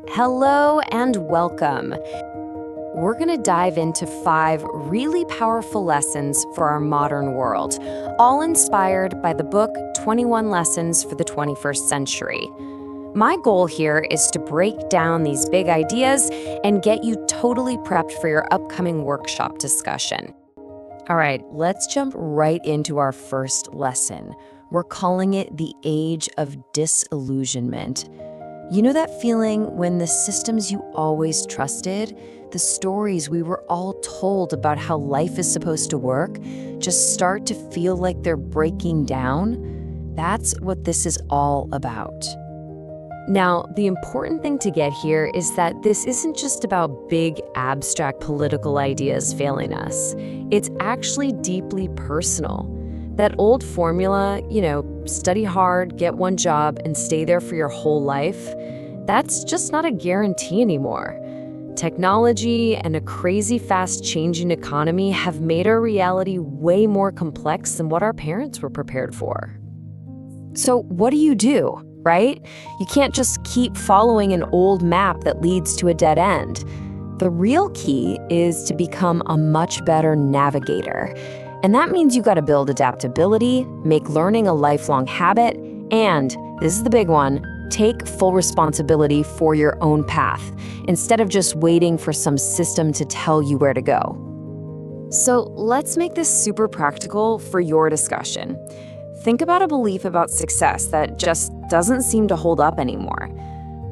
Hello and welcome. We're going to dive into 5 really powerful lessons for our modern world, all inspired by the book 21 Lessons for the 21st Century. My goal here is to break down these big ideas and get you totally prepped for your upcoming workshop discussion. All right, let's jump right into our first lesson. We're calling it the age of disillusionment. You know that feeling when the systems you always trusted, the stories we were all told about how life is supposed to work, just start to feel like they're breaking down? That's what this is all about. Now, the important thing to get here is that this isn't just about big, abstract political ideas failing us. It's actually deeply personal. That old formula, study hard, get one job, and stay there for your whole life, that's just not a guarantee anymore. Technology and a crazy fast-changing economy have made our reality way more complex than what our parents were prepared for. So what do, right? You can't just keep following an old map that leads to a dead end. The real key is to become a much better navigator. And that means you got to build adaptability, make learning a lifelong habit, and, this is the big one, take full responsibility for your own path, instead of just waiting for some system to tell you where to go. So let's make this super practical for your discussion. Think about a belief about success that just doesn't seem to hold up anymore.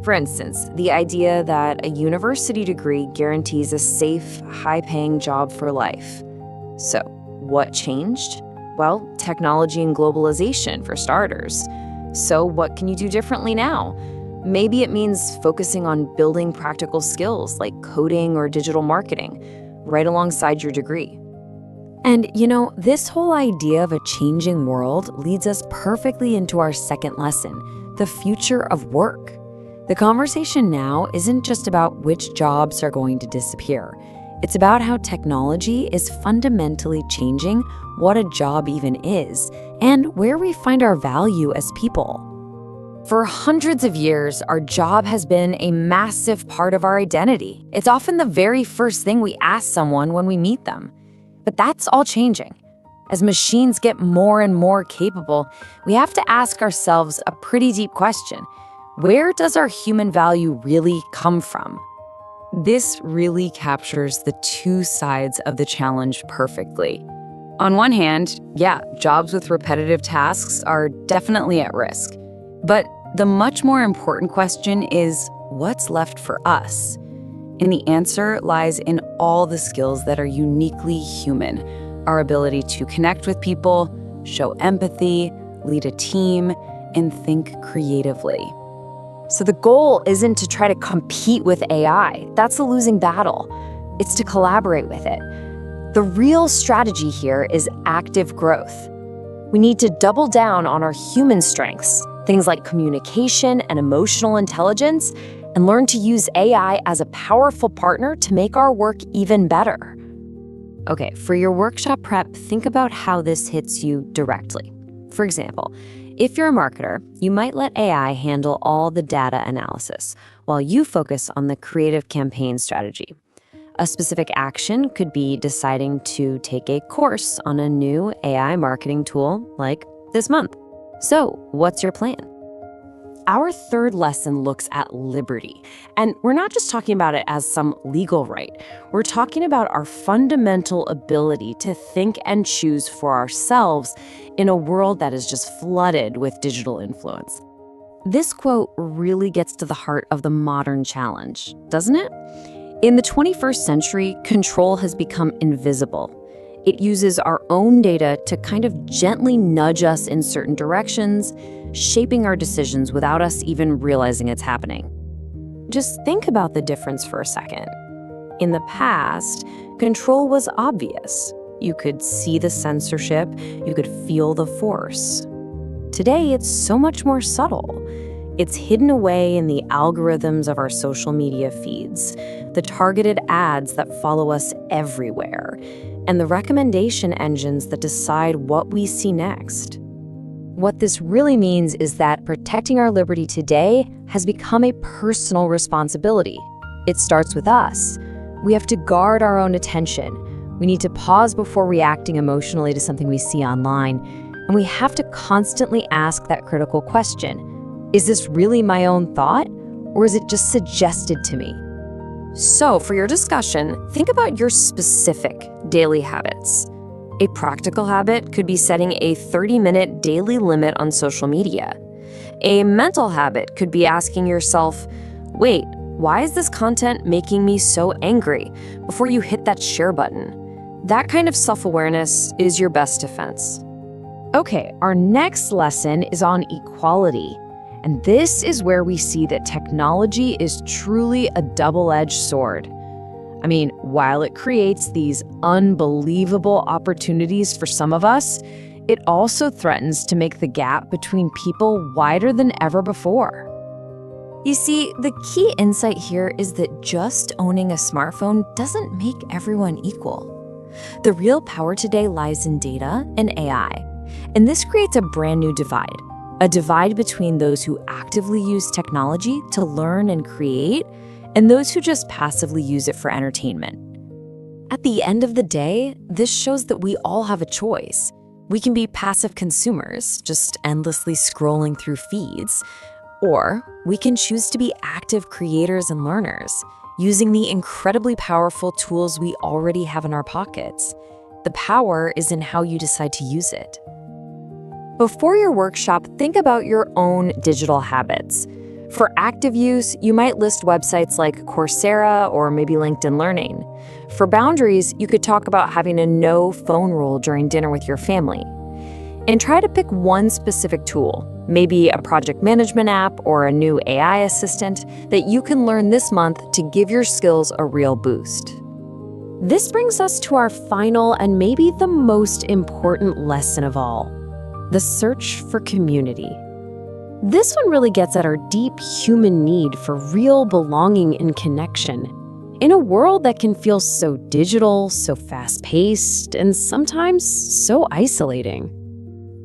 For instance, the idea that a university degree guarantees a safe, high-paying job for life. So, what changed? Well, technology and globalization, for starters. So what can you do differently now? Maybe it means focusing on building practical skills like coding or digital marketing, right alongside your degree. And this whole idea of a changing world leads us perfectly into our second lesson, the future of work. The conversation now isn't just about which jobs are going to disappear. It's about how technology is fundamentally changing what a job even is and where we find our value as people. For hundreds of years, our job has been a massive part of our identity. It's often the very first thing we ask someone when we meet them. But that's all changing. As machines get more and more capable, we have to ask ourselves a pretty deep question. Where does our human value really come from? This really captures the two sides of the challenge perfectly. On one hand, jobs with repetitive tasks are definitely at risk. But the much more important question is, what's left for us? And the answer lies in all the skills that are uniquely human. Our ability to connect with people, show empathy, lead a team, and think creatively. So the goal isn't to try to compete with AI. That's a losing battle. It's to collaborate with it. The real strategy here is active growth. We need to double down on our human strengths, things like communication and emotional intelligence, and learn to use AI as a powerful partner to make our work even better. Okay, for your workshop prep, think about how this hits you directly. For example, if you're a marketer, you might let AI handle all the data analysis while you focus on the creative campaign strategy. A specific action could be deciding to take a course on a new AI marketing tool like this month. So, what's your plan? Our third lesson looks at liberty. And we're not just talking about it as some legal right. We're talking about our fundamental ability to think and choose for ourselves in a world that is just flooded with digital influence. This quote really gets to the heart of the modern challenge, doesn't it? In the 21st century, control has become invisible. It uses our own data to kind of gently nudge us in certain directions, shaping our decisions without us even realizing it's happening. Just think about the difference for a second. In the past, control was obvious. You could see the censorship, you could feel the force. Today, it's so much more subtle. It's hidden away in the algorithms of our social media feeds, the targeted ads that follow us everywhere, and the recommendation engines that decide what we see next. what this really means is that protecting our liberty today has become a personal responsibility. It starts with us. We have to guard our own attention. We need to pause before reacting emotionally to something we see online. And we have to constantly ask that critical question. Is this really my own thought, or is it just suggested to me? So, for your discussion, think about your specific daily habits. A practical habit could be setting a 30-minute daily limit on social media. A mental habit could be asking yourself, wait, why is this content making me so angry, before you hit that share button? That kind of self-awareness is your best defense. Okay, our next lesson is on equality. And this is where we see that technology is truly a double-edged sword. I mean, while it creates these unbelievable opportunities for some of us, it also threatens to make the gap between people wider than ever before. You see, the key insight here is that just owning a smartphone doesn't make everyone equal. The real power today lies in data and AI, and this creates a brand new divide. A divide between those who actively use technology to learn and create, and those who just passively use it for entertainment. At the end of the day, this shows that we all have a choice. We can be passive consumers, just endlessly scrolling through feeds, or we can choose to be active creators and learners, using the incredibly powerful tools we already have in our pockets. The power is in how you decide to use it. Before your workshop, think about your own digital habits. For active use, you might list websites like Coursera or maybe LinkedIn Learning. For boundaries, you could talk about having a no phone rule during dinner with your family. And try to pick one specific tool, maybe a project management app or a new AI assistant that you can learn this month to give your skills a real boost. This brings us to our final and maybe the most important lesson of all: the search for community. This one really gets at our deep human need for real belonging and connection. In a world that can feel so digital, so fast-paced, and sometimes so isolating.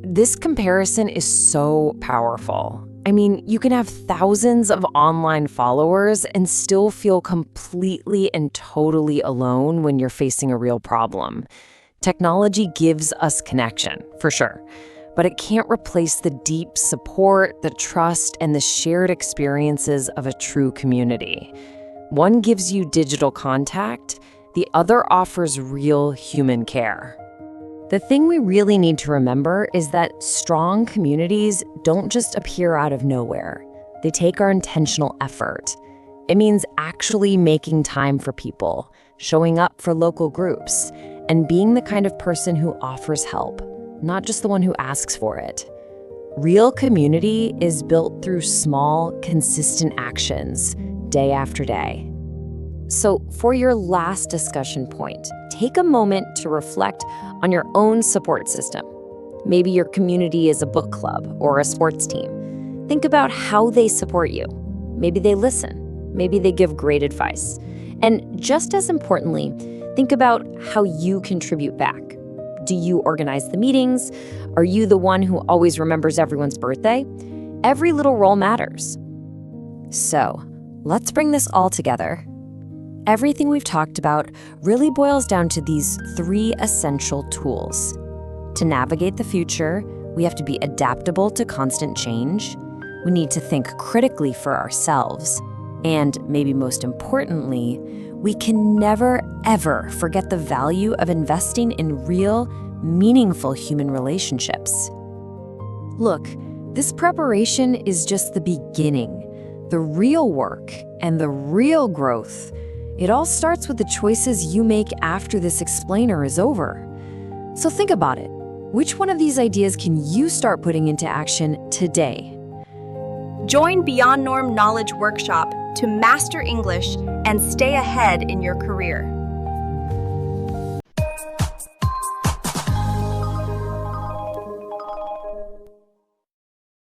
This comparison is so powerful. I mean, you can have thousands of online followers and still feel completely and totally alone when you're facing a real problem. Technology gives us connection, for sure. But it can't replace the deep support, the trust, and the shared experiences of a true community. One gives you digital contact, the other offers real human care. The thing we really need to remember is that strong communities don't just appear out of nowhere. They take our intentional effort. It means actually making time for people, showing up for local groups, and being the kind of person who offers help, not just the one who asks for it. Real community is built through small, consistent actions, day after day. So, for your last discussion point, take a moment to reflect on your own support system. Maybe your community is a book club or a sports team. Think about how they support you. Maybe they listen. Maybe they give great advice. And just as importantly, think about how you contribute back. Do you organize the meetings? Are you the one who always remembers everyone's birthday? Every little role matters. So, let's bring this all together. Everything we've talked about really boils down to these 3 essential tools. To navigate the future, we have to be adaptable to constant change. We need to think critically for ourselves. And maybe most importantly, we can never, ever forget the value of investing in real, meaningful human relationships. Look, this preparation is just the beginning. The real work and the real growth, it all starts with the choices you make after this explainer is over. So think about it. Which one of these ideas can you start putting into action today? Join Beyond Norm Knowledge Workshop to master English and stay ahead in your career.